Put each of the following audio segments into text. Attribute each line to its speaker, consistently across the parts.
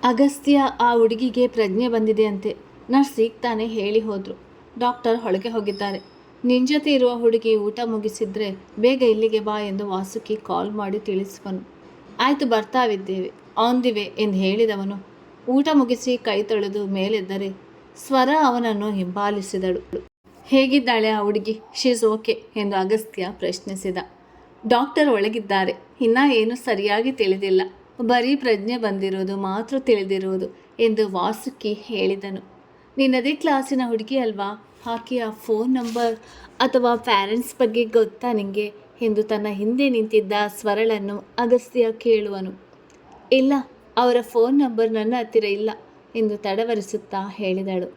Speaker 1: ಅಗಸ್ತ್ಯ ಆ ಹುಡುಗಿಗೆ ಪ್ರಜ್ಞೆ ಬಂದಿದೆ ಅಂತೆ. ನರ್ಸ್ ಈಗ ತಾನೇ ಹೇಳಿ ಹೋದರು. ಡಾಕ್ಟರ್ ಹೊಳಗೆ ಹೋಗಿದ್ದಾರೆ. ನಿನ್ನ ಜೊತೆ ಇರುವ ಹುಡುಗಿ ಊಟ ಮುಗಿಸಿದ್ರೆ ಬೇಗ ಇಲ್ಲಿಗೆ ಬಾ ಎಂದು ವಾಸುಕಿ ಕಾಲ್ ಮಾಡಿ ತಿಳಿಸುವನು. ಆಯಿತು, ಬರ್ತಾವಿದ್ದೇವೆ, ಆನ್ ದಿ ವೇ ಎಂದು ಹೇಳಿದವನು ಊಟ ಮುಗಿಸಿ ಕೈ ತೊಳೆದು ಮೇಲೆದ್ದರೆ ಸ್ವರ ಅವನನ್ನು ಹಿಂಬಾಲಿಸಿದಳು. ಹೇಗಿದ್ದಾಳೆ ಆ ಹುಡುಗಿ? ಶೀಸ್ ಓಕೆ ಎಂದು ಅಗಸ್ತ್ಯ ಪ್ರಶ್ನಿಸಿದ. ಡಾಕ್ಟರ್ ಒಳಗಿದ್ದಾರೆ. ಇನ್ನೂ ಏನು ಸರಿಯಾಗಿ ತಿಳಿದಿಲ್ಲ, ಬರೀ ಪ್ರಜ್ಞೆ ಬಂದಿರುವುದು ಮಾತ್ರ ತಿಳಿದಿರುವುದು ಎಂದು ವಾಸುಕಿ ಹೇಳಿದನು. ನಿನ್ನದೇ ಕ್ಲಾಸಿನ ಹುಡುಗಿ ಅಲ್ವಾ? ಆಕೆಯ ಫೋನ್ ನಂಬರ್ ಅಥವಾ ಪ್ಯಾರೆಂಟ್ಸ್ ಬಗ್ಗೆ ಗೊತ್ತಾ ನಿಂಗೆ ಎಂದು ತನ್ನ ಹಿಂದೆ ನಿಂತಿದ್ದ ಸ್ವರಳನ್ನು ಅಗಸ್ತ್ಯ ಕೇಳುವನು. ಇಲ್ಲ, ಅವರ ಫೋನ್ ನಂಬರ್ ನನ್ನ ಹತ್ತಿರ ಇಲ್ಲ ಎಂದು ತಡವರಿಸುತ್ತಾ ಹೇಳಿದಳು.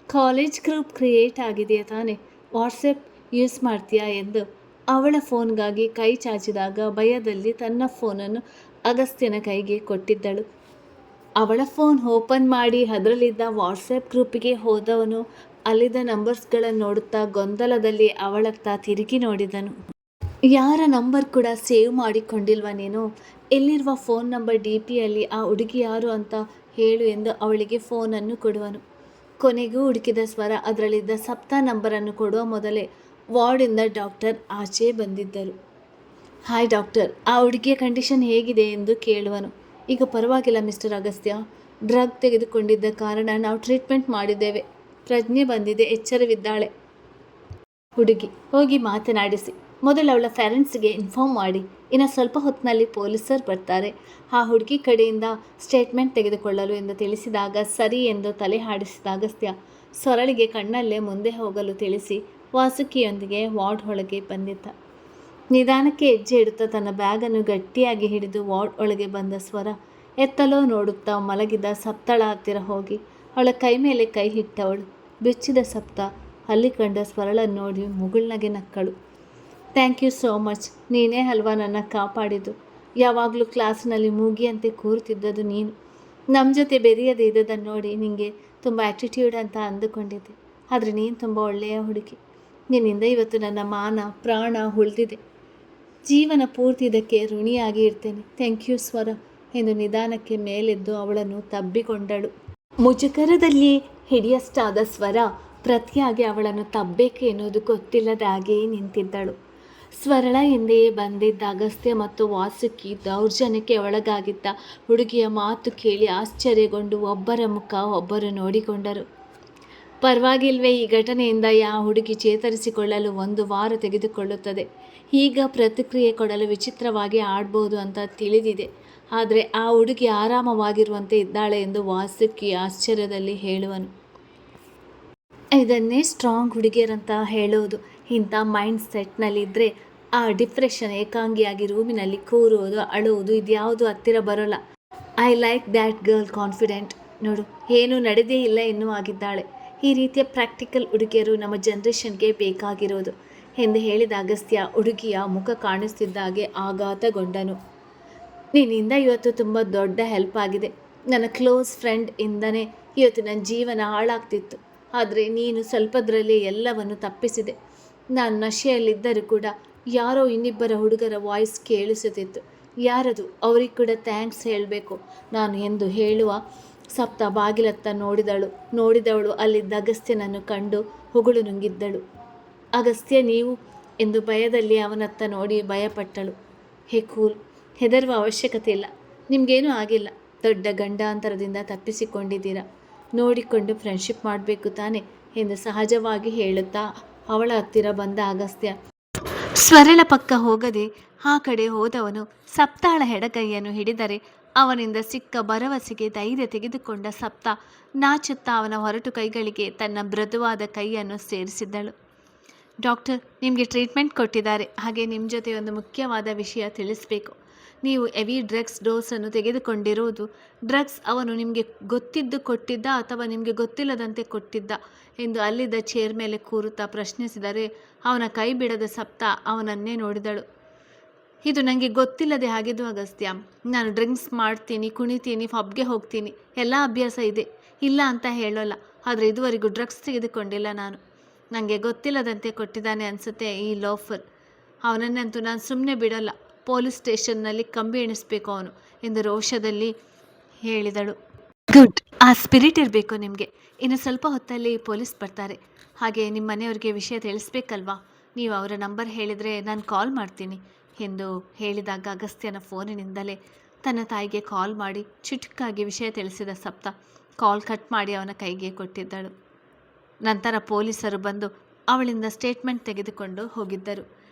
Speaker 1: ಕಾಲೇಜ್ ಗ್ರೂಪ್ ಕ್ರಿಯೇಟ್ ಆಗಿದೆಯಾ ತಾನೆ? ವಾಟ್ಸಪ್ ಯೂಸ್ ಮಾಡ್ತೀಯಾ ಎಂದು ಅವಳ ಫೋನ್ಗಾಗಿ ಕೈ ಚಾಚಿದಾಗ ಭಯದಲ್ಲಿ ತನ್ನ ಫೋನನ್ನು ಅಗಸ್ತ್ಯನ ಕೈಗೆ ಕೊಟ್ಟಿದ್ದಳು. ಅವಳ ಫೋನ್ ಓಪನ್ ಮಾಡಿ ಅದರಲ್ಲಿದ್ದ ವಾಟ್ಸಪ್ ಗ್ರೂಪಿಗೆ ಹೋದವನು ಅಲ್ಲಿದ್ದ ನಂಬರ್ಸ್ಗಳನ್ನು ನೋಡುತ್ತಾ ಗೊಂದಲದಲ್ಲಿ ಅವಳತ್ತ ತಿರುಗಿ ನೋಡಿದನು. ಯಾರ ನಂಬರ್ ಕೂಡ ಸೇವ್ ಮಾಡಿಕೊಂಡಿಲ್ವ ನೀನು? ಎಲ್ಲಿರುವ ಫೋನ್ ನಂಬರ್ DPಯಲ್ಲಿ ಆ ಹುಡುಗಿ ಯಾರು ಅಂತ ಹೇಳು ಎಂದು ಅವಳಿಗೆ ಫೋನನ್ನು ಕೊಡುವನು. ಕೊನೆಗೂ ಹುಡುಕಿದ ಸ್ವರ ಅದರಲ್ಲಿದ್ದ ಸಪ್ತಾ ನಂಬರನ್ನು ಕೊಡುವ ಮೊದಲೇ ವಾರ್ಡಿಂದ ಡಾಕ್ಟರ್ ಆಚೆ ಬಂದಿದ್ದರು. ಹಾಯ್ ಡಾಕ್ಟರ್, ಆ ಹುಡುಗಿಯ ಕಂಡೀಷನ್ ಹೇಗಿದೆ ಎಂದು ಕೇಳುವನು. ಈಗ ಪರವಾಗಿಲ್ಲ ಮಿಸ್ಟರ್ ಅಗಸ್ತ್ಯ, ಡ್ರಗ್ ತೆಗೆದುಕೊಂಡಿದ್ದ ಕಾರಣ ನಾವು ಟ್ರೀಟ್ಮೆಂಟ್ ಮಾಡಿದ್ದೇವೆ. ಪ್ರಜ್ಞೆ ಬಂದಿದೆ, ಎಚ್ಚರವಿದ್ದಾಳೆ. ಹುಡುಗಿ, ಹೋಗಿ ಮಾತನಾಡಿಸಿ. ಮೊದಲು ಅವಳ ಪೇರೆಂಟ್ಸ್ಗೆ ಇನ್ಫಾರ್ಮ್ ಮಾಡಿ. ಇನ್ನು ಸ್ವಲ್ಪ ಹೊತ್ತಿನಲ್ಲಿ ಪೊಲೀಸರು ಬರ್ತಾರೆ. ಆ ಹುಡುಗಿ ಕಡೆಯಿಂದ ಸ್ಟೇಟ್ಮೆಂಟ್ ತೆಗೆದುಕೊಳ್ಳಲು ಎಂದು ತಿಳಿಸಿದಾಗ ಸರಿ ಎಂದು ತಲೆ ಹಾಡಿಸಿದ ಅಗಸ್ತ್ಯ ಸೊರಳಿಗೆ ಕಣ್ಣಲ್ಲೇ ಮುಂದೆ ಹೋಗಲು ತಿಳಿಸಿ ವಾಸುಕಿಯೊಂದಿಗೆ ವಾರ್ಡ್ ಒಳಗೆ ಬಂದಿದ್ದ. ನಿಧಾನಕ್ಕೆ ಹೆಜ್ಜೆ ಇಡುತ್ತಾ ತನ್ನ ಬ್ಯಾಗನ್ನು ಗಟ್ಟಿಯಾಗಿ ಹಿಡಿದು ವಾರ್ಡ್ ಒಳಗೆ ಬಂದ ಸ್ವರ ಎತ್ತಲೋ ನೋಡುತ್ತಾ ಮಲಗಿದ ಸಪ್ತಳ ಹತ್ತಿರ ಹೋಗಿ ಅವಳ ಕೈ ಮೇಲೆ ಕೈ ಇಟ್ಟವಳು. ಬಿಚ್ಚಿದ ಸಪ್ತ ಅಲ್ಲಿ ಕಂಡ ಸ್ವರಳನ್ನು ನೋಡಿ ಮುಗುಳ್ನಗೆ ನಕ್ಕಳು. ಥ್ಯಾಂಕ್ ಯು ಸೋ ಮಚ್, ನೀನೇ ಅಲ್ವಾ ನನ್ನ ಕಾಪಾಡಿದ್ದು. ಯಾವಾಗಲೂ ಕ್ಲಾಸಿನಲ್ಲಿ ಮೂಗಿಯಂತೆ ಕೂರುತ್ತಿದ್ದದ್ದು ನೀನು. ನಮ್ಮ ಜೊತೆ ಬೆರೆಯದೇ ಇದ್ದದನ್ನು ನೋಡಿ ನಿನಗೆ ತುಂಬ ಆ್ಯಟಿಟ್ಯೂಡ್ ಅಂತ ಅಂದುಕೊಂಡಿದ್ದೆ. ಆದರೆ ನೀನು ತುಂಬ ಒಳ್ಳೆಯ ಹುಡುಗಿ. ನಿನ್ನಿಂದ ಇವತ್ತು ನನ್ನ ಮಾನ ಪ್ರಾಣ ಉಳಿದಿದೆ. ಜೀವನ ಪೂರ್ತಿ ಇದಕ್ಕೆ ಋಣಿಯಾಗಿ ಇರ್ತೇನೆ. ಥ್ಯಾಂಕ್ ಯು ಸ್ವರ ಎಂದು ನಿಧಾನಕ್ಕೆ ಮೇಲೆದ್ದು ಅವಳನ್ನು ತಬ್ಬಿಕೊಂಡಳು. ಮುಜುಗರದಲ್ಲಿ ಹಿಡಿಯಷ್ಟಾದ ಸ್ವರ ಪ್ರತಿಯಾಗಿ ಅವಳನ್ನು ತಬ್ಬಬೇಕು ಎನ್ನುವುದು ಗೊತ್ತಿಲ್ಲದ ಹಾಗೆಯೇ ನಿಂತಿದ್ದಳು. ಸ್ವರಳ ಹಿಂದೆಯೇ ಬಂದಿದ್ದ ಅಗಸ್ತ್ಯ ಮತ್ತು ವಾಸುಕಿ ದೌರ್ಜನ್ಯಕ್ಕೆ ಒಳಗಾಗಿದ್ದ ಹುಡುಗಿಯ ಮಾತು ಕೇಳಿ ಆಶ್ಚರ್ಯಗೊಂಡು ಒಬ್ಬರ ಮುಖ ಒಬ್ಬರು ನೋಡಿಕೊಂಡರು. ಪರವಾಗಿಲ್ವೇ, ಈ ಘಟನೆಯಿಂದ ಆ ಹುಡುಗಿ ಚೇತರಿಸಿಕೊಳ್ಳಲು 1 ವಾರ ತೆಗೆದುಕೊಳ್ಳುತ್ತದೆ. ಈಗ ಪ್ರತಿಕ್ರಿಯೆ ಕೊಡಲು ವಿಚಿತ್ರವಾಗಿ ಆಡ್ಬೋದು ಅಂತ ತಿಳಿದಿದೆ. ಆದರೆ ಆ ಹುಡುಗಿ ಆರಾಮವಾಗಿರುವಂತೆ ಇದ್ದಾಳೆ ಎಂದು ವಾಸುಕಿ ಆಶ್ಚರ್ಯದಲ್ಲಿ ಹೇಳುವನು. ಇದನ್ನೇ ಸ್ಟ್ರಾಂಗ್ ಹುಡುಗಿಯರಂತ ಹೇಳೋದು. ಇಂಥ ಮೈಂಡ್ ಸೆಟ್ನಲ್ಲಿದ್ದರೆ ಆ ಡಿಪ್ರೆಷನ್, ಏಕಾಂಗಿಯಾಗಿ ರೂಮಿನಲ್ಲಿ ಕೂರುವುದು, ಅಳುವುದು ಇದ್ಯಾವುದು ಹತ್ತಿರ ಬರೋಲ್ಲ. I like that girl, confident. ನೋಡು, ಏನೂ ನಡೆದೇ ಇಲ್ಲ ಎನ್ನುವ ಆಗಿದ್ದಾಳೆ. ಈ ರೀತಿಯ ಪ್ರಾಕ್ಟಿಕಲ್ ಹುಡುಗಿಯರು ನಮ್ಮ ಜನ್ರೇಷನ್ಗೆ ಬೇಕಾಗಿರೋದು ಎಂದು ಹೇಳಿದ ಅಗಸ್ತ್ಯ ಹುಡುಗಿಯ ಮುಖ ಕಾಣಿಸ್ತಿದ್ದಾಗೆ ಆಘಾತಗೊಂಡನು. ನಿನ್ನಿಂದ ಇವತ್ತು ತುಂಬ ದೊಡ್ಡ ಹೆಲ್ಪ್ ಆಗಿದೆ. ನನ್ನ ಕ್ಲೋಸ್ ಫ್ರೆಂಡ್ ಇಂದನೇ ಇವತ್ತು ನನ್ನ ಜೀವನ ಹಾಳಾಗ್ತಿತ್ತು. ಆದರೆ ನೀನು ಸ್ವಲ್ಪದರಲ್ಲೇ ಎಲ್ಲವನ್ನು ತಪ್ಪಿಸಿದೆ. ನಾನು ನಶೆಯಲ್ಲಿದ್ದರೂ ಕೂಡ ಯಾರೋ ಇನ್ನಿಬ್ಬರ ಹುಡುಗರ ವಾಯ್ಸ್ ಕೇಳಿಸುತ್ತಿತ್ತು. ಯಾರದು? ಅವ್ರಿಗೆ ಕೂಡ ಥ್ಯಾಂಕ್ಸ್ ಹೇಳಬೇಕು ನಾನು ಎಂದು ಹೇಳುವ ಸಪ್ತ ಬಾಗಿಲತ್ತ ನೋಡಿದವಳು ಅಲ್ಲಿದ್ದ ಅಗಸ್ತ್ಯನನ್ನು ಕಂಡು ಹುಗುಳು ನುಂಗಿದ್ದಳು. ಅಗಸ್ತ್ಯ, ನೀವು ಎಂದು ಭಯದಲ್ಲಿ ಅವನತ್ತ ನೋಡಿ ಭಯಪಟ್ಟಳು. ಹೇ ಕೂಲ್, ಹೆದರುವ ಅವಶ್ಯಕತೆ ಇಲ್ಲ. ನಿಮಗೇನೂ ಆಗಿಲ್ಲ. ದೊಡ್ಡ ಗಂಡಾಂತರದಿಂದ ತಪ್ಪಿಸಿಕೊಂಡಿದ್ದೀರಾ. ನೋಡಿಕೊಂಡು ಫ್ರೆಂಡ್ಶಿಪ್ ಮಾಡಬೇಕು ತಾನೆ ಎಂದು ಸಹಜವಾಗಿ ಹೇಳುತ್ತಾ ಅವಳ ಹತ್ತಿರ ಬಂದ ಅಗಸ್ತ್ಯ ಸ್ವರಳ ಪಕ್ಕ ಹೋಗದೆ ಆ ಕಡೆ ಹೋದವನು ಸಪ್ತಾಳ ಎಡಗೈಯನ್ನು ಹಿಡಿದರೆ ಅವನಿಂದ ಸಿಕ್ಕ ಭರವಸೆಗೆ ಧೈರ್ಯ ತೆಗೆದುಕೊಂಡ ಸಪ್ತ ನಾಚುತ್ತಾ ಅವನ ಹೊರಟು ಕೈಗಳಿಗೆ ತನ್ನ ಮೃದುವಾದ ಕೈಯನ್ನು ಸೇರಿಸಿದ್ದಳು. ಡಾಕ್ಟರ್, ನಿಮಗೆ ಟ್ರೀಟ್ಮೆಂಟ್ ಕೊಟ್ಟಿದ್ದಾರೆ. ಹಾಗೆ ನಿಮ್ಮ ಜೊತೆ ಒಂದು ಮುಖ್ಯವಾದ ವಿಷಯ ತಿಳಿಸಬೇಕು. ನೀವು ಹೆವಿ ಡ್ರಗ್ಸ್ ಡೋಸನ್ನು ತೆಗೆದುಕೊಂಡಿರುವುದು. ಡ್ರಗ್ಸ್ ಅವನು ನಿಮಗೆ ಗೊತ್ತಿದ್ದು ಕೊಟ್ಟಿದ್ದ ಅಥವಾ ನಿಮಗೆ ಗೊತ್ತಿಲ್ಲದಂತೆ ಕೊಟ್ಟಿದ್ದ ಎಂದು ಅಲ್ಲಿದ್ದ ಚೇರ್ ಮೇಲೆ ಕೂರುತ್ತಾ ಪ್ರಶ್ನಿಸಿದರೆ ಅವನ ಕೈ ಬಿಡದ ಸಪ್ತ ಅವನನ್ನೇ ನೋಡಿದಳು. ಇದು ನನಗೆ ಗೊತ್ತಿಲ್ಲದೆ ಆಗಿದ್ದು ಅಗಸ್ತ್ಯ. ನಾನು ಡ್ರಿಂಕ್ಸ್ ಮಾಡ್ತೀನಿ, ಕುಣಿತೀನಿ, ಪಬ್ಗೆ ಹೋಗ್ತೀನಿ, ಎಲ್ಲ ಅಭ್ಯಾಸ ಇದೆ, ಇಲ್ಲ ಅಂತ ಹೇಳೋಲ್ಲ. ಆದರೆ ಇದುವರೆಗೂ ಡ್ರಗ್ಸ್ ತೆಗೆದುಕೊಂಡಿಲ್ಲ ನಾನು. ನನಗೆ ಗೊತ್ತಿಲ್ಲದಂತೆ ಕೊಟ್ಟಿದ್ದಾನೆ ಅನಿಸುತ್ತೆ ಈ ಲೋಫರ್. ಅವನನ್ನಂತೂ ನಾನು ಸುಮ್ಮನೆ ಬಿಡೋಲ್ಲ. ಪೊಲೀಸ್ ಸ್ಟೇಷನ್ನಲ್ಲಿ ಕಂಬಿ ಎಣಿಸ್ಬೇಕು ಅವನು ಎಂದು ರೋಷದಲ್ಲಿ ಹೇಳಿದಳು. ಗುಡ್. ಆ ಸ್ಪಿರಿಟ್ ಇರಬೇಕು ನಿಮಗೆ. ಇನ್ನು ಸ್ವಲ್ಪ ಹೊತ್ತಲ್ಲಿ ಪೊಲೀಸ್ ಬರ್ತಾರೆ. ಹಾಗೆ ನಿಮ್ಮ ಮನೆಯವ್ರಿಗೆ ವಿಷಯ ತಿಳಿಸ್ಬೇಕಲ್ವಾ? ನೀವು ಅವರ ನಂಬರ್ ಹೇಳಿದರೆ ನಾನು ಕಾಲ್ ಮಾಡ್ತೀನಿ ಎಂದು ಹೇಳಿದಾಗ ಅಗಸ್ತ್ಯನ ಫೋನಿನಿಂದಲೇ ತನ್ನ ತಾಯಿಗೆ ಕಾಲ್ ಮಾಡಿ ಚುಟುಕಾಗಿ ವಿಷಯ ತಿಳಿಸಿದ ಸಪ್ತ ಕಾಲ್ ಕಟ್ ಮಾಡಿ ಅವನ ಕೈಗೆ ಕೊಟ್ಟಿದ್ದಳು. ನಂತರ ಪೊಲೀಸರು ಬಂದು ಅವಳಿಂದ ಸ್ಟೇಟ್ಮೆಂಟ್ ತೆಗೆದುಕೊಂಡು ಹೋಗಿದ್ದರು.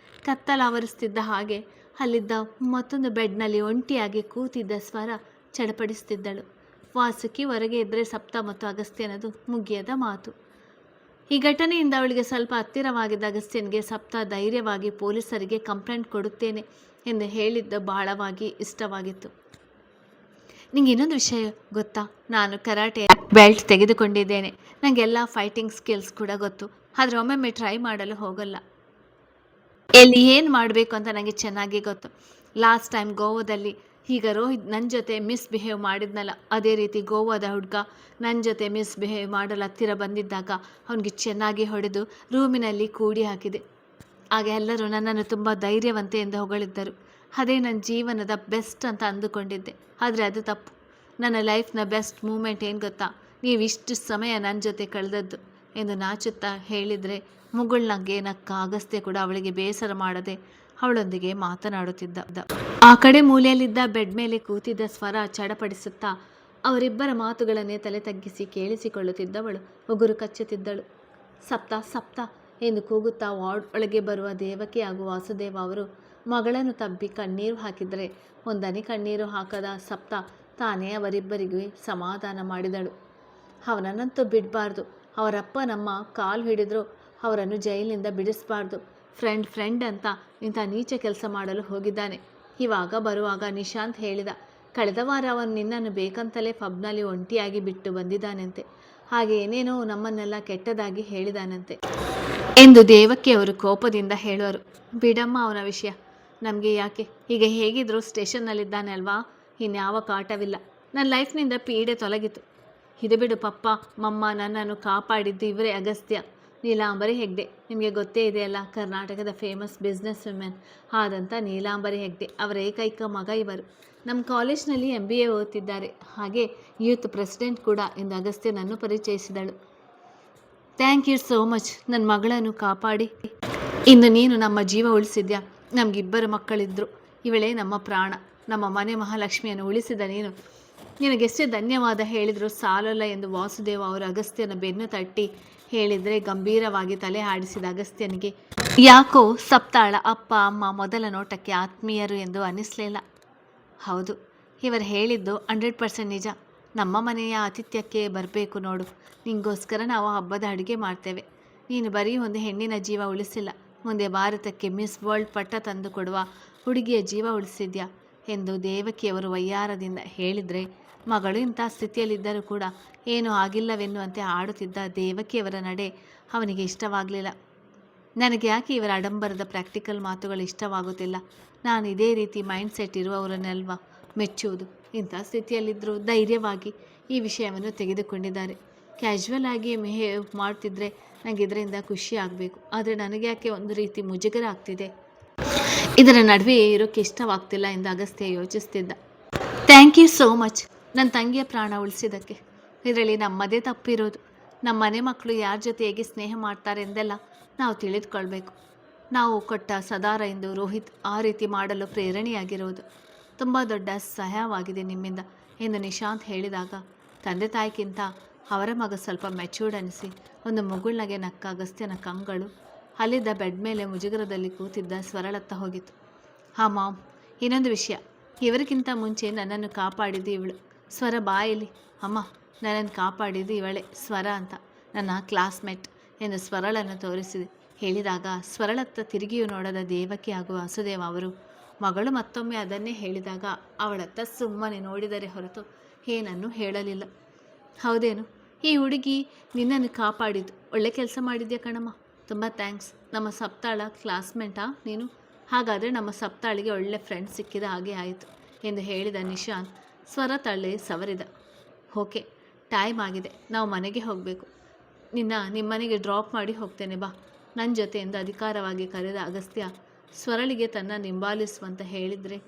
Speaker 1: ಕತ್ತಲು ಆವರಿಸ್ತಿದ್ದ ಹಾಗೆ ಅಲ್ಲಿದ್ದ ಮತ್ತೊಂದು ಬೆಡ್ನಲ್ಲಿ ಒಂಟಿಯಾಗಿ ಕೂತಿದ್ದ ಸ್ವರ ಚಡಪಡಿಸ್ತಿದ್ದಳು. ವಾಸುಕಿ ಹೊರಗೆ ಇದ್ದರೆ ಸಪ್ತ ಮತ್ತು ಅಗಸ್ತ್ಯನದು ಮುಗಿಯದ ಮಾತು. ಈ ಘಟನೆಯಿಂದ ಅವಳಿಗೆ ಸ್ವಲ್ಪ ಹತ್ತಿರವಾಗಿದ್ದ ಅಗಸ್ತ್ಯನಿಗೆ ಸಪ್ತ ಧೈರ್ಯವಾಗಿ ಪೊಲೀಸರಿಗೆ ಕಂಪ್ಲೇಂಟ್ ಕೊಡುತ್ತೇನೆ ಎಂದು ಹೇಳಿದ್ದು ಬಹಳವಾಗಿ ಇಷ್ಟವಾಗಿತ್ತು. ನಿಂಗೆ ಇನ್ನೊಂದು ವಿಷಯ ಗೊತ್ತಾ? ನಾನು ಕರಾಟೆ ಬೆಲ್ಟ್ ತೆಗೆದುಕೊಂಡಿದ್ದೇನೆ. ನನಗೆಲ್ಲ ಫೈಟಿಂಗ್ ಸ್ಕಿಲ್ಸ್ ಕೂಡ ಗೊತ್ತು. ಆದರೆ ಒಮ್ಮೊಮ್ಮೆ ಟ್ರೈ ಮಾಡಲು ಹೋಗಲ್ಲ. ಎಲ್ಲಿ ಏನು ಮಾಡಬೇಕು ಅಂತ ನನಗೆ ಚೆನ್ನಾಗಿ ಗೊತ್ತು. ಲಾಸ್ಟ್ ಟೈಮ್ ಗೋವಾದಲ್ಲಿ ಈಗ ರೋಹಿತ್ ನನ್ನ ಜೊತೆ ಮಿಸ್ಬಿಹೇವ್ ಮಾಡಿದ್ನಲ್ಲ, ಅದೇ ರೀತಿ ಗೋವಾದ ಹುಡುಗ ನನ್ನ ಜೊತೆ ಮಿಸ್ಬಿಹೇವ್ ಮಾಡಲು ಹತ್ತಿರ ಬಂದಿದ್ದಾಗ ಅವನಿಗೆ ಚೆನ್ನಾಗಿ ಹೊಡೆದು ರೂಮಿನಲ್ಲಿ ಕೂಡಿ ಹಾಕಿದೆ. ಆಗ ಎಲ್ಲರೂ ನನ್ನನ್ನು ತುಂಬ ಧೈರ್ಯವಂತೆ ಎಂದು ಹೊಗಳಿದ್ದರು. ಅದೇ ನನ್ನ ಜೀವನದ ಬೆಸ್ಟ್ ಅಂತ ಅಂದುಕೊಂಡಿದ್ದೆ. ಆದರೆ ಅದು ತಪ್ಪು. ನನ್ನ ಲೈಫ್ನ ಬೆಸ್ಟ್ ಮೂಮೆಂಟ್ ಏನು ಗೊತ್ತಾ? ನೀವಿಷ್ಟು ಸಮಯ ನನ್ನ ಜೊತೆ ಕಳೆದದ್ದು ಎಂದು ನಾಚುತ್ತಾ ಹೇಳಿದರೆ ಮುಗುಳ್ನಂಗೆ ನಕ್ಕ ಅಗಸ್ತ್ಯ ಕೂಡ ಅವಳಿಗೆ ಬೇಸರ ಮಾಡದೆ ಅವಳೊಂದಿಗೆ ಮಾತನಾಡುತ್ತಿದ್ದ. ಆ ಕಡೆ ಮೂಲೆಯಲ್ಲಿದ್ದ ಬೆಡ್ ಮೇಲೆ ಕೂತಿದ್ದ ಸ್ವರ ಚಡಪಡಿಸುತ್ತಾ ಅವರಿಬ್ಬರ ಮಾತುಗಳನ್ನೇ ತಲೆ ತಗ್ಗಿಸಿ ಕೇಳಿಸಿಕೊಳ್ಳುತ್ತಿದ್ದವಳು ಉಗುರು ಕಚ್ಚುತ್ತಿದ್ದಳು. ಸಪ್ತ ಸಪ್ತ ಎಂದು ಕೂಗುತ್ತಾ ವಾರ್ಡ್ ಒಳಗೆ ಬರುವ ದೇವಕಿ ಹಾಗೂ ವಾಸುದೇವ ಅವರು ಮಗಳನ್ನು ತಬ್ಬಿ ಕಣ್ಣೀರು ಹಾಕಿದರೆ ಒಂದನಿ ಕಣ್ಣೀರು ಹಾಕದ ಸಪ್ತ ತಾನೇ ಅವರಿಬ್ಬರಿಗೂ ಸಮಾಧಾನ ಮಾಡಿದಳು. ಅವನನ್ನಂತೂ ಬಿಡಬಾರ್ದು. ಅವರಪ್ಪ ನಮ್ಮ ಕಾಲು ಹಿಡಿದ್ರು ಅವರನ್ನು ಜೈಲಿನಿಂದ ಬಿಡಿಸಬಾರ್ದು. ಫ್ರೆಂಡ್ ಅಂತ ಇಂಥ ನೀಚ ಕೆಲಸ ಮಾಡಲು ಹೋಗಿದ್ದಾನೆ. ಇವಾಗ ಬರುವಾಗ ನಿಶಾಂತ್ ಹೇಳಿದ, ಕಳೆದ ವಾರ ಅವನು ನಿನ್ನನ್ನು ಬೇಕಂತಲೇ ಪಬ್ನಲ್ಲಿ ಒಂಟಿಯಾಗಿ ಬಿಟ್ಟು ಬಂದಿದ್ದಾನಂತೆ. ಹಾಗೆ ಏನೇನೋ ನಮ್ಮನ್ನೆಲ್ಲ ಕೆಟ್ಟದಾಗಿ ಹೇಳಿದಾನಂತೆ ಎಂದು ದೇವಕ್ಕೆ ಅವರು ಕೋಪದಿಂದ ಹೇಳುವರು. ಬಿಡಮ್ಮ ಅವನ ವಿಷಯ, ನಮಗೆ ಯಾಕೆ? ಈಗ ಹೇಗಿದ್ರು ಸ್ಟೇಷನ್ನಲ್ಲಿದ್ದಾನೆ ಅಲ್ವಾ, ಇನ್ಯಾವ ಕಾಟವಿಲ್ಲ. ನನ್ನ ಲೈಫ್ನಿಂದ ಪೀಡೆ ತೊಲಗಿತು. ಇದು ಬಿಡು ಪಪ್ಪ ಮಮ್ಮ ನನ್ನನ್ನು ಕಾಪಾಡಿದ್ದು ಇವರೇ, ಅಗಸ್ತ್ಯ, ನೀಲಾಂಬರಿ ಹೆಗ್ಡೆ. ನಿಮಗೆ ಗೊತ್ತೇ ಇದೆಯಲ್ಲ, ಕರ್ನಾಟಕದ ಫೇಮಸ್ ಬಿಸ್ನೆಸ್ ವುಮೆನ್ ಆದಂಥ ನೀಲಾಂಬರಿ ಹೆಗ್ಡೆ ಅವರ ಏಕೈಕ ಮಗ ಇವರು. ನಮ್ಮ ಕಾಲೇಜ್ನಲ್ಲಿ MBA ಓದ್ತಿದ್ದಾರೆ. ಹಾಗೆ ಯೂತ್ ಪ್ರೆಸಿಡೆಂಟ್ ಕೂಡ ಎಂದು ಅಗಸ್ತ್ಯನನ್ನು ಪರಿಚಯಿಸಿದಳು. ಥ್ಯಾಂಕ್ ಯು ಸೋ ಮಚ್ ನನ್ನ ಮಗಳನ್ನು ಕಾಪಾಡಿ. ಇಂದು ನೀನು ನಮ್ಮ ಜೀವ ಉಳಿಸಿದ್ಯಾ. ನಮಗಿಬ್ಬರು ಮಕ್ಕಳಿದ್ದರು. ಇವಳೇ ನಮ್ಮ ಪ್ರಾಣ. ನಮ್ಮ ಮನೆ ಮಹಾಲಕ್ಷ್ಮಿಯನ್ನು ಉಳಿಸಿದ ನೀನು. ನಿನಗೆಷ್ಟೇ ಧನ್ಯವಾದ ಹೇಳಿದರೂ ಸಾಲಲ್ಲ ಎಂದು ವಾಸುದೇವ ಅವರು ಅಗಸ್ತ್ಯನ ಬೆನ್ನು ತಟ್ಟಿ ಹೇಳಿದರೆ ಗಂಭೀರವಾಗಿ ತಲೆ ಆಡಿಸಿದ ಅಗಸ್ತ್ಯನಿಗೆ ಯಾಕೋ ಸಪ್ತಾಳ ಅಪ್ಪ ಅಮ್ಮ ಮೊದಲ ನೋಟಕ್ಕೆ ಆತ್ಮೀಯರು ಎಂದು ಅನ್ನಿಸಲಿಲ್ಲ. ಹೌದು, ಇವರು ಹೇಳಿದ್ದು 100% ನಿಜ. ನಮ್ಮ ಮನೆಯ ಆತಿಥ್ಯಕ್ಕೆ ಬರಬೇಕು ನೋಡು. ನಿಂಗೋಸ್ಕರ ನಾವು ಹಬ್ಬದ ಅಡುಗೆ ಮಾಡ್ತೇವೆ. ನೀನು ಬರೀ ಒಂದು ಹೆಣ್ಣಿನ ಜೀವ ಉಳಿಸಿಲ್ಲ, ಮುಂದೆ ಭಾರತಕ್ಕೆ ಮಿಸ್ ವರ್ಲ್ಡ್ ಪಟ್ಟ ತಂದು ಕೊಡುವ ಹುಡುಗಿಯ ಜೀವ ಉಳಿಸಿದ್ಯಾ ಎಂದು ದೇವಕಿಯವರು ವಯ್ಯಾರದಿಂದ ಹೇಳಿದರೆ, ಮಗಳು ಇಂಥ ಸ್ಥಿತಿಯಲ್ಲಿದ್ದರೂ ಕೂಡ ಏನೂ ಆಗಿಲ್ಲವೆನ್ನುವಂತೆ ಆಡುತ್ತಿದ್ದ ದೇವಕಿಯವರ ನಡೆ ಅವನಿಗೆ ಇಷ್ಟವಾಗಲಿಲ್ಲ. ನನಗೆ ಯಾಕೆ ಇವರ ಆಡಂಬರದ ಪ್ರಾಕ್ಟಿಕಲ್ ಮಾತುಗಳು ಇಷ್ಟವಾಗುತ್ತಿಲ್ಲ? ನಾನು ಇದೇ ರೀತಿ ಮೈಂಡ್ ಸೆಟ್ ಇರುವವರನ್ನೆಲ್ವಾ ಮೆಚ್ಚುವುದು. ಇಂಥ ಸ್ಥಿತಿಯಲ್ಲಿದ್ದರೂ ಧೈರ್ಯವಾಗಿ ಈ ವಿಷಯವನ್ನು ತೆಗೆದುಕೊಂಡಿದ್ದಾರೆ. ಕ್ಯಾಶುವಲ್ ಆಗಿ ಬಿಹೇವ್ ಮಾಡ್ತಿದ್ರೆ ನನಗೆ ಇದರಿಂದ ಖುಷಿ ಆಗಬೇಕು. ಆದರೆ ನನಗೆ ಯಾಕೆ ಒಂದು ರೀತಿ ಮುಜುಗರ ಆಗ್ತಿದೆ. ಇದರ ನಡುವೆ ಇರೋಕ್ಕೆ ಇಷ್ಟವಾಗ್ತಿಲ್ಲ ಎಂದು ಅಗಸ್ತ್ಯ ಯೋಚಿಸ್ತಿದ್ದ. ಥ್ಯಾಂಕ್ ಯು ಸೋ ಮಚ್ ನನ್ನ ತಂಗಿಯ ಪ್ರಾಣ ಉಳಿಸಿದ್ದಕ್ಕೆ. ಇದರಲ್ಲಿ ನಮ್ಮದೇ ತಪ್ಪಿರೋದು. ನಮ್ಮ ಮನೆ ಮಕ್ಕಳು ಯಾರ ಜೊತೆ ಹೇಗೆ ಸ್ನೇಹ ಮಾಡ್ತಾರೆ ಎಂದೆಲ್ಲ ನಾವು ತಿಳಿದುಕೊಳ್ಬೇಕು. ನಾವು ಕೊಟ್ಟ ಸದಾರ ಎಂದು ರೋಹಿತ್ ಆ ರೀತಿ ಮಾಡಲು ಪ್ರೇರಣೆಯಾಗಿರುವುದು ತುಂಬ ದೊಡ್ಡ ಸಹಾಯವಾಗಿದೆ ನಿಮ್ಮಿಂದ ಎಂದು ನಿಶಾಂತ್ ಹೇಳಿದಾಗ ತಂದೆ ತಾಯಿಗಿಂತ ಅವರ ಮಗ ಸ್ವಲ್ಪ ಮೆಚೂರ್ಡ್ ಅನಿಸಿ ಒಂದು ಮುಗುಳ್ನಗೆ ನಕ್ಕ ಅಗಸ್ತ್ಯನ ಕಂಗಳು ಅಲ್ಲಿದ್ದ ಬೆಡ್ ಮೇಲೆ ಮುಜುಗರದಲ್ಲಿ ಕೂತಿದ್ದ ಸ್ವರಳತ್ತ ಹೋಗಿತ್ತು. ಹಾಂ ಮಾಮ್, ಇನ್ನೊಂದು ವಿಷಯ, ಇವರಿಗಿಂತ ಮುಂಚೆ ನನ್ನನ್ನು ಕಾಪಾಡಿದ್ದು ಇವಳು. ಸ್ವರ ಬಾಯಲ್ಲಿ. ಅಮ್ಮ, ನನ್ನನ್ನು ಕಾಪಾಡಿದ್ದು ಇವಳೇ ಸ್ವರ ಅಂತ, ನನ್ನ ಕ್ಲಾಸ್ಮೇಟ್ ಎಂದು ಸ್ವರಳನ್ನು ತೋರಿಸಿದೆ. ಹೇಳಿದಾಗ ಸ್ವರಳತ್ತ ತಿರುಗಿಯೂ ನೋಡದ ದೇವಕಿ ಹಾಗೂ ವಾಸುದೇವ ಅವರು ಮಗಳು ಮತ್ತೊಮ್ಮೆ ಅದನ್ನೇ ಹೇಳಿದಾಗ ಅವಳತ್ತ ಸುಮ್ಮನೆ ನೋಡಿದರೆ ಹೊರತು ಏನನ್ನೂ ಹೇಳಲಿಲ್ಲ. ಹೌದೇನು, ಈ ಹುಡುಗಿ ನಿನ್ನನ್ನು ಕಾಪಾಡಿದ್ದು ಒಳ್ಳೆ ಕೆಲಸ ಮಾಡಿದ್ಯಾ ಕಣಮ್ಮ. ತುಂಬ ಥ್ಯಾಂಕ್ಸ್. ನಮ್ಮ ಸಪ್ತಾಳ ಕ್ಲಾಸ್ಮೇಟಾ ನೀನು? ಹಾಗಾದರೆ ನಮ್ಮ ಸಪ್ತಾಳಿಗೆ ಒಳ್ಳೆ ಫ್ರೆಂಡ್ ಸಿಕ್ಕಿದ ಹಾಗೆ ಆಯಿತು ಎಂದು ಹೇಳಿದ ನಿಶಾಂತ್ ಸ್ವರ ತಳ್ಳಿ ಸವರಿದ. ಓಕೆ, ಟೈಮ್ ಆಗಿದೆ, ನಾವು ಮನೆಗೆ ಹೋಗಬೇಕು. ನಿಮ್ಮನೆಗೆ ಡ್ರಾಪ್ ಮಾಡಿ ಹೋಗ್ತೇನೆ ಬಾ ನನ್ನ ಜೊತೆ ಎಂದು ಅಧಿಕಾರವಾಗಿ ಕರೆದ ಅಗಸ್ತ್ಯ ಸ್ವರಳಿಗೆ ತನ್ನ ನಿಂಬಾಲಿಸುವಂತ ಹೇಳಿದರೆ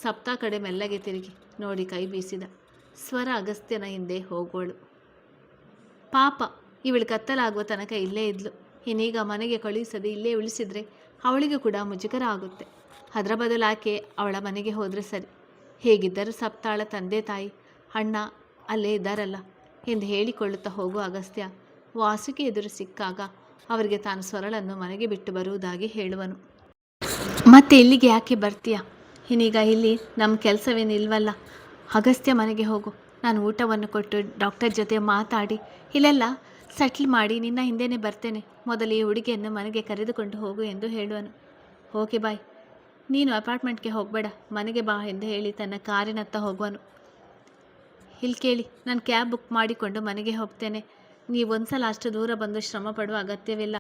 Speaker 1: ಸಪ್ತಾ ಕಡೆ ಮೆಲ್ಲಗೆ ತಿರುಗಿ ನೋಡಿ ಕೈ ಬೀಸಿದ. ಸ್ವರ ಅಗಸ್ತ್ಯನ ಹಿಂದೆ ಹೋಗೋಳು. ಪಾಪ, ಇವಳು ಕತ್ತಲಾಗುವ ತನಕ ಇಲ್ಲೇ ಇದ್ಲು. ಇನ್ನೀಗ ಮನೆಗೆ ಕಳುಹಿಸದೆ ಇಲ್ಲೇ ಉಳಿಸಿದ್ರೆ ಅವಳಿಗೂ ಕೂಡ ಮುಜುಗರ ಆಗುತ್ತೆ. ಅದರ ಬದಲು ಆಕೆ ಅವಳ ಮನೆಗೆ ಹೋದರೆ ಸರಿ. ಹೇಗಿದ್ದರೂ ಸಪ್ತಾಳ ತಂದೆ ತಾಯಿ ಅಣ್ಣ ಅಲ್ಲೇ ಇದ್ದಾರಲ್ಲ ಎಂದು ಹೇಳಿಕೊಳ್ಳುತ್ತಾ ಹೋಗುವ ಅಗಸ್ತ್ಯ ವಾಸುಕಿ ಎದುರು ಸಿಕ್ಕಾಗ ಅವರಿಗೆ ತಾನು ಸ್ವರಳನ್ನು ಮನೆಗೆ ಬಿಟ್ಟು ಬರುವುದಾಗಿ ಹೇಳುವನು. ಮತ್ತೆ ಇಲ್ಲಿಗೆ ಯಾಕೆ ಬರ್ತೀಯ? ಇನ್ನೀಗ ಇಲ್ಲಿ ನಮ್ಮ ಕೆಲಸವೇನಿಲ್ವಲ್ಲ. ಅಗಸ್ತ್ಯ ಮನೆಗೆ ಹೋಗು. ನಾನು ಊಟವನ್ನು ಕೊಟ್ಟು ಡಾಕ್ಟರ್ ಜೊತೆ ಮಾತಾಡಿ ಇಲ್ಲೆಲ್ಲ ಸೆಟ್ಲ್ ಮಾಡಿ ನಿನ್ನ ಹಿಂದೆನೇ ಬರ್ತೇನೆ. ಮೊದಲು ಈ ಹುಡುಗಿಯನ್ನು ಮನೆಗೆ ಕರೆದುಕೊಂಡು ಹೋಗು ಎಂದು ಹೇಳುವನು. ಓಕೆ ಬಾಯ್, ನೀನು ಅಪಾರ್ಟ್ಮೆಂಟ್ಗೆ ಹೋಗಬೇಡ, ಮನೆಗೆ ಬಾ ಎಂದು ಹೇಳಿ ತನ್ನ ಕಾರಿನತ್ತ ಹೋಗುವನು. ಇಲ್ಲಿ ಕೇಳಿ, ನಾನು ಕ್ಯಾಬ್ ಬುಕ್ ಮಾಡಿಕೊಂಡು ಮನೆಗೆ ಹೋಗ್ತೇನೆ. ನೀವೊಂದ್ಸಲ ಅಷ್ಟು ದೂರ ಬಂದು ಶ್ರಮ ಪಡುವ ಅಗತ್ಯವಿಲ್ಲ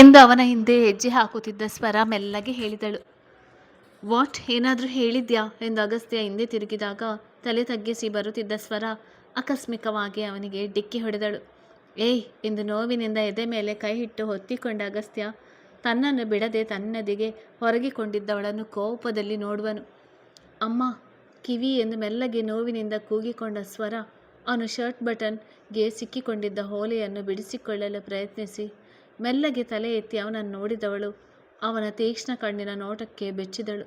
Speaker 1: ಎಂದು ಅವನ ಹಿಂದೆ ಹೆಜ್ಜೆ ಹಾಕುತ್ತಿದ್ದ ಸ್ವರ ಮೆಲ್ಲಗೆ ಹೇಳಿದಳು. ವಾಟ್, ಏನಾದರೂ ಹೇಳಿದ್ಯಾ ಎಂದು ಅಗಸ್ತ್ಯ ಹಿಂದೆ ತಿರುಗಿದಾಗ ತಲೆ ತಗ್ಗಿಸಿ ಬರುತ್ತಿದ್ದ ಸ್ವರ ಆಕಸ್ಮಿಕವಾಗಿ ಅವನಿಗೆ ಡಿಕ್ಕಿ ಹೊಡೆದಳು. ಏಯ್ ಎಂದು ನೋವಿನಿಂದ ಎದೆ ಮೇಲೆ ಕೈ ಇಟ್ಟು ಹೊತ್ತಿಕೊಂಡ ಅಗಸ್ತ್ಯ ತನ್ನನ್ನು ಬಿಡದೆ ತನ್ನದಿಗೆ ಹೊರಗಿಕೊಂಡಿದ್ದವಳನ್ನು ಕೋಪದಲ್ಲಿ ನೋಡುವನು. ಅಮ್ಮ, ಕಿವಿ ಎಂದು ಮೆಲ್ಲಗೆ ನೋವಿನಿಂದ ಕೂಗಿಕೊಂಡ ಸ್ವರ ಅವನು ಶರ್ಟ್ ಬಟನ್ಗೆ ಸಿಕ್ಕಿಕೊಂಡಿದ್ದ ಹೋಲೆಯನ್ನು ಬಿಡಿಸಿಕೊಳ್ಳಲು ಪ್ರಯತ್ನಿಸಿ ಮೆಲ್ಲಗೆ ತಲೆ ಎತ್ತಿ ಅವನನ್ನು ನೋಡಿದವಳು ಅವನ ತೀಕ್ಷ್ಣ ಕಣ್ಣಿನ ನೋಟಕ್ಕೆ ಬೆಚ್ಚಿದಳು.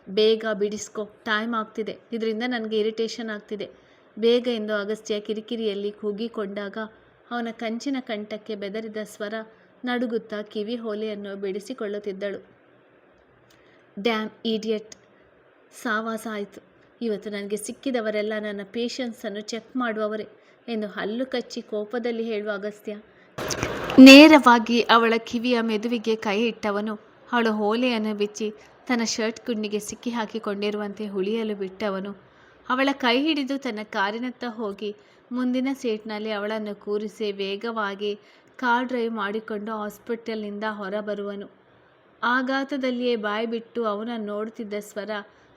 Speaker 1: ಬೇಗ ಬಿಡಿಸ್ಕೊ, ಟೈಮ್ ಆಗ್ತಿದೆ, ಇದರಿಂದ ನನಗೆ ಇರಿಟೇಷನ್ ಆಗ್ತಿದೆ, ಬೇಗ ಎಂದು ಅಗಸ್ತ್ಯ ಕಿರಿಕಿರಿಯಲ್ಲಿ ಕೂಗಿಕೊಂಡಾಗ ಅವನ ಕಂಚಿನ ಕಂಠಕ್ಕೆ ಬೆದರಿದ ಸ್ವರ ನಡುಗುತ್ತಾ ಕಿವಿ ಹೋಲೆಯನ್ನು ಬಿಡಿಸಿಕೊಳ್ಳುತ್ತಿದ್ದಳು. ಡ್ಯಾಮ್ ಈಡಿಯಟ್, ಸಾವಾಸ ಆಯಿತು. ಇವತ್ತು ನನಗೆ ಸಿಕ್ಕಿದವರೆಲ್ಲ ನನ್ನ ಪೇಷನ್ಸನ್ನು ಚೆಕ್ ಮಾಡುವವರೇ ಎಂದು ಹಲ್ಲು ಕಚ್ಚಿ ಕೋಪದಲ್ಲಿ ಹೇಳುವ ಅಗಸ್ತ್ಯ ನೇರವಾಗಿ ಅವಳ ಕಿವಿಯ ಮೆದುವಿಗೆ ಕೈ ಇಟ್ಟವನು ಅವಳ ಹೋಲೆಯನ್ನು ಬಿಚ್ಚಿ ತನ್ನ ಶರ್ಟ್ ಗುಂಡಿಗೆ ಸಿಕ್ಕಿ ಹಾಕಿಕೊಂಡಿರುವಂತೆ ಉಳಿಯಲು ಬಿಟ್ಟವನು ಅವಳ ಕೈ ಹಿಡಿದು ತನ್ನ ಕಾರಿನತ್ತ ಹೋಗಿ ಮುಂದಿನ ಸೀಟ್ನಲ್ಲಿ ಅವಳನ್ನು ಕೂರಿಸಿ ವೇಗವಾಗಿ ಕಾರ್ ಡ್ರೈವ್ ಮಾಡಿಕೊಂಡು ಹಾಸ್ಪಿಟಲ್ನಿಂದ ಹೊರಬರುವನು. ಆಘಾತದಲ್ಲಿಯೇ ಬಾಯಿ ಬಿಟ್ಟು ಅವನನ್ನು ನೋಡುತ್ತಿದ್ದ ಸ್ವರ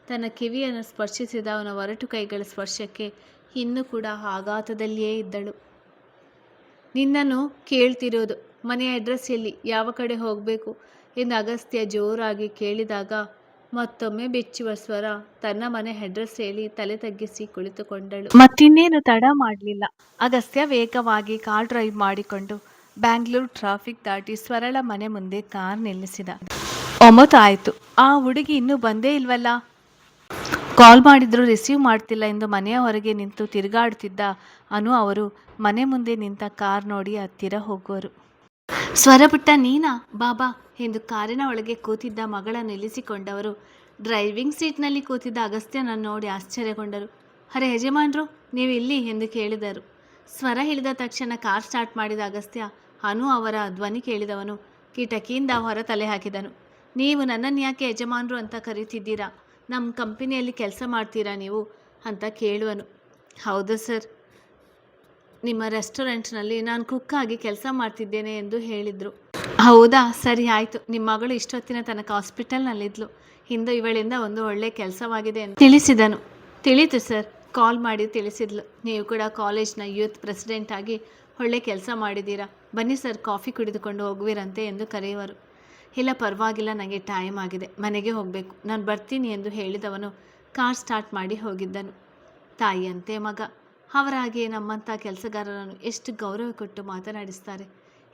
Speaker 1: ತನ್ನ ಕಿವಿಯನ್ನು ಸ್ಪರ್ಶಿಸಿದ ಅವನ ಒರಟು ಕೈಗಳ ಸ್ಪರ್ಶಕ್ಕೆ ಇನ್ನೂ ಕೂಡ ಆಘಾತದಲ್ಲಿಯೇ ಇದ್ದಳು. ನಿನ್ನನ್ನು ಕೇಳ್ತಿರೋದು, ಮನೆಯ ಅಡ್ರೆಸ್ ಎಲ್ಲಿ, ಯಾವ ಕಡೆ ಹೋಗಬೇಕು ಎಂದು ಅಗಸ್ತ್ಯ ಜೋರಾಗಿ ಕೇಳಿದಾಗ ಮತ್ತೊಮ್ಮೆ ಬೆಚ್ಚುವ ಸ್ವರ ತನ್ನ ಮನೆ ಅಡ್ರೆಸ್ ಹೇಳಿ ತಲೆ ತಗ್ಗಿಸಿ ಕುಳಿತುಕೊಂಡಳು. ಮತ್ತಿನ್ನೇನು ತಡ ಮಾಡಲಿಲ್ಲ. ಅಗಸ್ತ್ಯ ವೇಗವಾಗಿ ಕಾರ್ ಡ್ರೈವ್ ಮಾಡಿಕೊಂಡು ಬ್ಯಾಂಗ್ಳೂರು ಟ್ರಾಫಿಕ್ ದಾಟಿ ಸ್ವರಳ ಮನೆ ಮುಂದೆ ಕಾರ್ ನಿಲ್ಲಿಸಿದ. 9 ಆಯಿತು. ಆ ಹುಡುಗಿ ಇನ್ನೂ ಬಂದೇ ಇಲ್ವಲ್ಲ? ಕಾಲ್ ಮಾಡಿದ್ರು ರಿಸೀವ್ ಮಾಡ್ತಿಲ್ಲ ಎಂದು ಮನೆಯ ಹೊರಗೆ ನಿಂತು ತಿರುಗಾಡುತ್ತಿದ್ದ ಅನು ಅವರು ಮನೆ ಮುಂದೆ ನಿಂತ ಕಾರ್ ನೋಡಿ ಹತ್ತಿರ ಹೋಗುವರು. ಸ್ವರಪುಟ್ಟ, ನೀನಾ? ಬಾಬಾ ಎಂದು ಕಾರಿನ ಒಳಗೆ ಕೂತಿದ್ದ ಮಗಳ ನಿಲ್ಲಿಸಿಕೊಂಡವರು ಡ್ರೈವಿಂಗ್ ಸೀಟ್ನಲ್ಲಿ ಕೂತಿದ್ದ ಅಗಸ್ತ್ಯನನ್ನು ನೋಡಿ ಆಶ್ಚರ್ಯಗೊಂಡರು. ಅರೆ ಯಜಮಾನ್ರು, ನೀವು ಇಲ್ಲಿ ಎಂದು ಕೇಳಿದರು. ಸ್ವರ ಹಿಡಿದ ತಕ್ಷಣ ಕಾರ್ ಸ್ಟಾರ್ಟ್ ಮಾಡಿದ ಅಗಸ್ತ್ಯ ಅನು ಅವರ ಧ್ವನಿ ಕೇಳಿದವನು ಕಿಟಕಿಯಿಂದ ಹೊರ ತಲೆ ಹಾಕಿದನು. ನೀವು ನನ್ನನ್ನು ಯಾಕೆ ಯಜಮಾನ್ರು ಅಂತ ಕರೀತಿದ್ದೀರಾ? ನಮ್ಮ ಕಂಪನಿಯಲ್ಲಿ ಕೆಲಸ ಮಾಡ್ತೀರಾ ನೀವು ಅಂತ ಕೇಳುವನು. ಹೌದು ಸರ್, ನಿಮ್ಮ ರೆಸ್ಟೋರೆಂಟ್ನಲ್ಲಿ ನಾನು ಕುಕ್ಕಾಗಿ ಕೆಲಸ ಮಾಡ್ತಿದ್ದೇನೆ ಎಂದು ಹೇಳಿದರು. ಹೌದಾ, ಸರಿ ಆಯಿತು. ನಿಮ್ಮ ಮಗಳು ಇಷ್ಟೊತ್ತಿನ ತನಕ ಹಾಸ್ಪಿಟಲ್ನಲ್ಲಿದ್ಲು. ಇಂದು ಇವಳಿಂದ ಒಂದು ಒಳ್ಳೆ ಕೆಲಸವಾಗಿದೆ ಎಂದು ತಿಳಿಸಿದನು. ತಿಳಿತು ಸರ್, ಕಾಲ್ ಮಾಡಿ ತಿಳಿಸಿದ್ಲು. ನೀವು ಕೂಡ ಕಾಲೇಜ್ನ ಯೂತ್ ಪ್ರೆಸಿಡೆಂಟ್ ಆಗಿ ಒಳ್ಳೆ ಕೆಲಸ ಮಾಡಿದ್ದೀರಾ. ಬನ್ನಿ ಸರ್, ಕಾಫಿ ಕುಡಿದುಕೊಂಡು ಹೋಗುವಿರಂತೆ ಎಂದು ಕರೆಯುವರು. ಇಲ್ಲ ಪರವಾಗಿಲ್ಲ, ನನಗೆ ಟೈಮ್ ಆಗಿದೆ, ಮನೆಗೆ ಹೋಗಬೇಕು, ನಾನು ಬರ್ತೀನಿ ಎಂದು ಹೇಳಿದವನು ಕಾರ್ ಸ್ಟಾರ್ಟ್ ಮಾಡಿ ಹೋಗಿದ್ದನು. ತಾಯಿಯಂತೆ ಮಗ, ಅವರಾಗೆ ನಮ್ಮಂಥ ಕೆಲಸಗಾರರನ್ನು ಎಷ್ಟು ಗೌರವ ಕೊಟ್ಟು ಮಾತನಾಡಿಸ್ತಾರೆ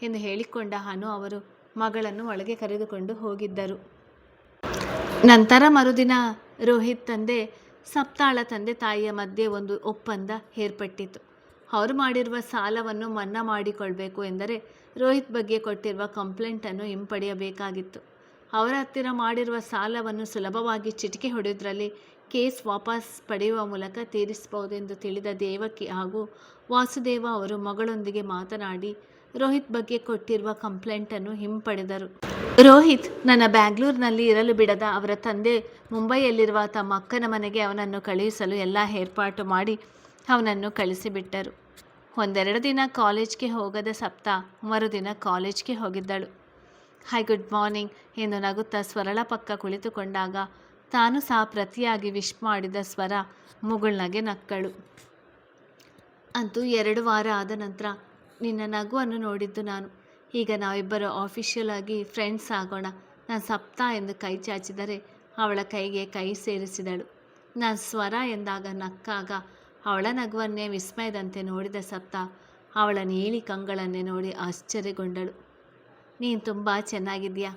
Speaker 1: ಎಂದು ಹೇಳಿಕೊಂಡ ಅನು ಅವರು ಮಗಳನ್ನು ಒಳಗೆ ಕರೆದುಕೊಂಡು ಹೋಗಿದ್ದರು. ನಂತರ ಮರುದಿನ ರೋಹಿತ್ ತಂದೆ ಸಪ್ತಾಳ ತಂದೆ ತಾಯಿಯ ಮಧ್ಯೆ ಒಂದು ಒಪ್ಪಂದ ಏರ್ಪಟ್ಟಿತು. ಅವರು ಮಾಡಿರುವ ಸಾಲವನ್ನು ಮನ್ನಾ ಮಾಡಿಕೊಳ್ಬೇಕು ಎಂದರೆ ರೋಹಿತ್ ಬಗ್ಗೆ ಕೊಟ್ಟಿರುವ ಕಂಪ್ಲೇಂಟನ್ನು ಹಿಂಪಡೆಯಬೇಕಾಗಿತ್ತು. ಅವರ ಹತ್ತಿರ ಮಾಡಿರುವ ಸಾಲವನ್ನು ಸುಲಭವಾಗಿ ಚಿಟಿಕೆ ಹೊಡೆಯುವುದರಲ್ಲಿ ಕೇಸ್ ವಾಪಸ್ ಪಡೆಯುವ ಮೂಲಕ ತೀರಿಸಬಹುದೆಂದು ತಿಳಿದ ದೇವಕಿ ಹಾಗೂ ವಾಸುದೇವ ಅವರು ಮಗಳೊಂದಿಗೆ ಮಾತನಾಡಿ ರೋಹಿತ್ ಬಗ್ಗೆ ಕೊಟ್ಟಿರುವ ಕಂಪ್ಲೇಂಟನ್ನು ಹಿಂಪಡೆದರು. ರೋಹಿತ್ ನನ್ನ ಬ್ಯಾಂಗ್ಳೂರಿನಲ್ಲಿ ಇರಲು ಬಿಡದ ಅವರ ತಂದೆ ಮುಂಬೈಯಲ್ಲಿರುವ ತಮ್ಮ ಅಕ್ಕನ ಮನೆಗೆ ಅವನನ್ನು ಕಳುಹಿಸಲು ಎಲ್ಲ ಏರ್ಪಾಟು ಮಾಡಿ ಅವನನ್ನು ಕಳಿಸಿಬಿಟ್ಟರು. ಒಂದೆರಡು ದಿನ ಕಾಲೇಜ್ಗೆ ಹೋಗದ ಸಪ್ತಾ ಮರುದಿನ ಕಾಲೇಜ್ಗೆ ಹೋಗಿದ್ದಳು. ಹೈ, ಗುಡ್ ಮಾರ್ನಿಂಗ್ ಎಂದು ನಗುತ್ತಾ ಸ್ವರಳ ಪಕ್ಕ ಕುಳಿತುಕೊಂಡಾಗ ತಾನು ಸಹ ಪ್ರತಿಯಾಗಿ ವಿಶ್ ಮಾಡಿದ ಸ್ವರ ಮುಗುಳ್ನಗೆ ನಕ್ಕಳು. ಅಂತೂ 2 ವಾರ ಆದ ನಂತರ ನಿನ್ನ ನಗುವನ್ನು ನೋಡಿದ್ದು ನಾನು. ಈಗ ನಾವಿಬ್ಬರು ಆಫಿಷಿಯಲ್ ಆಗಿ ಫ್ರೆಂಡ್ಸ್ ಆಗೋಣ. ನಾನು ಸಪ್ತಾ ಎಂದು ಕೈ ಚಾಚಿದರೆ ಅವಳ ಕೈಗೆ ಕೈ ಸೇರಿಸಿದಳು. ನಾನು ಸ್ವರ ಎಂದಾಗ ನಕ್ಕಾಗ ಅವಳ ನಗುವನ್ನೇ ವಿಸ್ಮಯದಂತೆ ನೋಡಿದ ಸಪ್ತ ಅವಳ ನೀಲಿ ಕಂಗಳನ್ನೇ ನೋಡಿ ಆಶ್ಚರ್ಯಗೊಂಡಳು. ನೀನು ತುಂಬ ಚೆನ್ನಾಗಿದ್ಯಾ.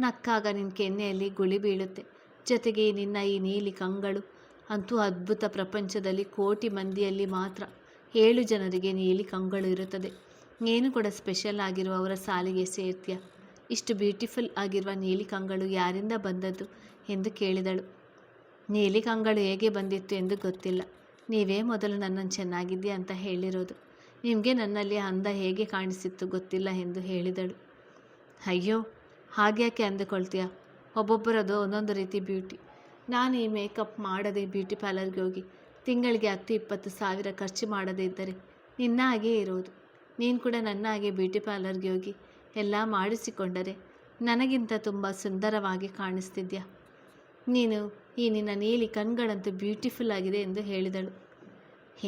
Speaker 1: ನಕ್ಕಾಗ ನಿನ್ನ ಕೆನ್ನೆಯಲ್ಲಿ ಗುಳಿ ಬೀಳುತ್ತೆ. ಜೊತೆಗೆ ನಿನ್ನ ಈ ನೀಲಿ ಕಂಗಳು ಅಂತೂ ಅದ್ಭುತ. ಪ್ರಪಂಚದಲ್ಲಿ ಕೋಟಿ ಮಂದಿಯಲ್ಲಿ ಮಾತ್ರ 7 ಜನರಿಗೆ ನೀಲಿ ಕಂಗಳು ಇರುತ್ತದೆ. ನೀನು ಕೂಡ ಸ್ಪೆಷಲ್ ಆಗಿರುವವರ ಸಾಲಿಗೆ ಸೇರ್ತೀಯ. ಇಷ್ಟು ಬ್ಯೂಟಿಫುಲ್ ಆಗಿರುವ ನೀಲಿ ಕಂಗಳು ಯಾರಿಂದ ಬಂದದ್ದು ಎಂದು ಕೇಳಿದಳು. ನೀಲಿ ಕಂಗಳು ಹೇಗೆ ಬಂದಿತ್ತು ಎಂದು ಗೊತ್ತಿಲ್ಲ. ನೀವೇ ಮೊದಲು ನನ್ನನ್ನು ಚೆನ್ನಾಗಿದ್ಯಾ ಅಂತ ಹೇಳಿರೋದು. ನಿಮಗೆ ನನ್ನಲ್ಲಿ ಅಂದ ಹೇಗೆ ಕಾಣಿಸಿತ್ತು ಗೊತ್ತಿಲ್ಲ ಎಂದು ಹೇಳಿದಳು. ಅಯ್ಯೋ, ಹಾಗ್ಯಾಕೆ ಅಂದುಕೊಳ್ತೀಯ? ಒಬ್ಬೊಬ್ಬರದು ಒಂದೊಂದು ರೀತಿ ಬ್ಯೂಟಿ. ನಾನು ಈ ಮೇಕಪ್ ಮಾಡದೆ ಬ್ಯೂಟಿ ಪಾರ್ಲರ್ಗೆ ಹೋಗಿ ತಿಂಗಳಿಗೆ 10-20 ಸಾವಿರ ಖರ್ಚು ಮಾಡದೇ ಇದ್ದರೆ ನಿನ್ನ ಹಾಗೇ ಇರೋದು. ನೀನು ಕೂಡ ನನ್ನ ಹಾಗೆ ಬ್ಯೂಟಿ ಪಾರ್ಲರ್ಗೆ ಹೋಗಿ ಎಲ್ಲ ಮಾಡಿಸಿಕೊಂಡರೆ ನನಗಿಂತ ತುಂಬ ಸುಂದರವಾಗಿ ಕಾಣಿಸ್ತಿದ್ಯಾ. ನೀನು ಈ ನಿನ್ನ ನೀಲಿ ಕಣ್ಗಳಂತೂ ಬ್ಯೂಟಿಫುಲ್ ಆಗಿದೆ ಎಂದು ಹೇಳಿದಳು.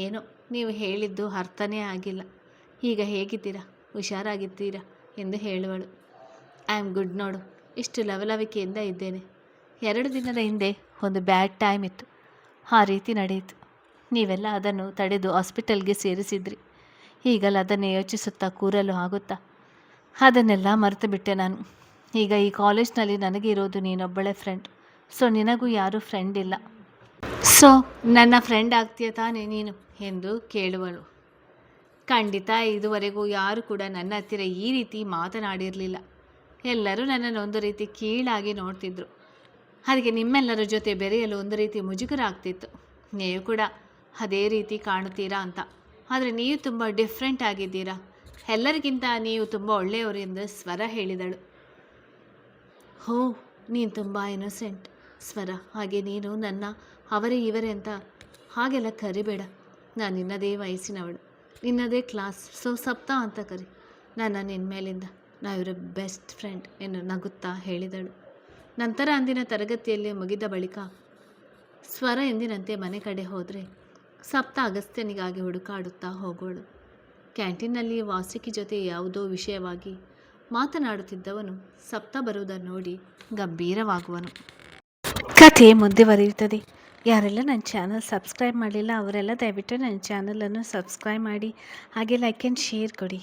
Speaker 1: ಏನೋ ನೀವು ಹೇಳಿದ್ದು ಅರ್ಥನೇ ಆಗಿಲ್ಲ. ಈಗ ಹೇಗಿದ್ದೀರಾ? ಹುಷಾರಾಗಿದ್ದೀರಾ ಎಂದು ಹೇಳುವಳು. ಐ ಆಮ್ ಗುಡ್ ನೋಡು. ಇಷ್ಟು ಲವಲವಿಕೆಯಿಂದ ಇದ್ದೇನೆ. 2 ದಿನದ ಹಿಂದೆ ಒಂದು ಬ್ಯಾಡ್ ಟೈಮ್ ಇತ್ತು. ಆ ರೀತಿ ನಡೆಯಿತು. ನೀವೆಲ್ಲ ಅದನ್ನು ತಡೆದು ಹಾಸ್ಪಿಟಲ್ಗೆ ಸೇರಿಸಿದ್ರಿ. ಈಗಲ್ಲ ಅದನ್ನೇ ಯೋಚಿಸುತ್ತಾ ಕೂರಲು ಆಗುತ್ತಾ? ಅದನ್ನೆಲ್ಲ ಮರೆತು ಬಿಟ್ಟೆ ನಾನು. ಈಗ ಈ ಕಾಲೇಜ್ನಲ್ಲಿ ನನಗೆ ಇರೋದು ನೀನೊಬ್ಬಳೆ ಫ್ರೆಂಡ್. ಸೊ ನಿನಗೂ ಯಾರೂ ಫ್ರೆಂಡ್ ಇಲ್ಲ. ಸೊ ನನ್ನ ಫ್ರೆಂಡ್ ಆಗ್ತೀಯ ತಾನೇ ನೀನು ಎಂದು ಕೇಳುವಳು. ಖಂಡಿತ ಇದುವರೆಗೂ ಯಾರು ಕೂಡ ನನ್ನ ಹತ್ತಿರ ಈ ರೀತಿ ಮಾತನಾಡಿರಲಿಲ್ಲ. ಎಲ್ಲರೂ ನನ್ನನ್ನು ಒಂದು ರೀತಿ ಕೀಳಾಗಿ ನೋಡ್ತಿದ್ರು. ಅದಕ್ಕೆ ನಿಮ್ಮೆಲ್ಲರ ಜೊತೆ ಬೆರೆಯಲು ಒಂದು ರೀತಿ ಮುಜುಗರ ಆಗ್ತಿತ್ತು. ನೀವು ಕೂಡ ಅದೇ ರೀತಿ ಕಾಣುತ್ತೀರಾ ಅಂತ. ಆದರೆ ನೀವು ತುಂಬ ಡಿಫ್ರೆಂಟ್ ಆಗಿದ್ದೀರಾ. ಎಲ್ಲರಿಗಿಂತ ನೀವು ತುಂಬ ಒಳ್ಳೆಯವರು ಎಂದು ಸ್ವರ ಹೇಳಿದಳು. ಹೋ, ನೀನು ತುಂಬ ಇನ್ನೋಸೆಂಟ್ ಸ್ವರ. ಹಾಗೆ ನೀನು ನನ್ನ ಅವರೇ ಇವರೇ ಅಂತ ಹಾಗೆಲ್ಲ ಕರಿಬೇಡ. ನಾನು ನಿನ್ನದೇ ವಯಸ್ಸಿನವಳು, ನಿನ್ನದೇ ಕ್ಲಾಸ್. ಸೊ ಸಪ್ತ ಅಂತ ಕರಿ. ನನ್ನ ನಿನ್ನ ಮೇಲಿಂದ ನಾವಿರೋ ಬೆಸ್ಟ್ ಫ್ರೆಂಡ್ ಎಂದು ನಗುತ್ತಾ ಹೇಳಿದಳು. ನಂತರ ಅಂದಿನ ತರಗತಿಯಲ್ಲಿ ಮುಗಿದ ಬಳಿಕ ಸ್ವರ ಎಂದಿನಂತೆ ಮನೆ ಕಡೆ ಹೋದರೆ ಸಪ್ತ ಅಗಸ್ತ್ಯನಿಗಾಗಿ ಹುಡುಕಾಡುತ್ತಾ ಹೋಗೋಳು. ಕ್ಯಾಂಟೀನ್ನಲ್ಲಿ ವಾಸುಕಿ ಜೊತೆ ಯಾವುದೋ ವಿಷಯವಾಗಿ ಮಾತನಾಡುತ್ತಿದ್ದವನು ಸಪ್ತ ಬರುವುದನ್ನು ನೋಡಿ ಗಂಭೀರವಾಗುವನು. ಕಥೆ ಮುಂದುವರಿಯುತ್ತದೆ. ಯಾರೆಲ್ಲ ನನ್ನ ಚಾನಲ್ ಸಬ್ಸ್ಕ್ರೈಬ್ ಮಾಡಲಿಲ್ಲ ಅವರೆಲ್ಲ ದಯವಿಟ್ಟು ನನ್ನ ಚಾನಲನ್ನು ಸಬ್ಸ್ಕ್ರೈಬ್ ಮಾಡಿ, ಹಾಗೆ ಲೈಕ್ ಆ್ಯಂಡ್ ಶೇರ್ ಕೊಡಿ.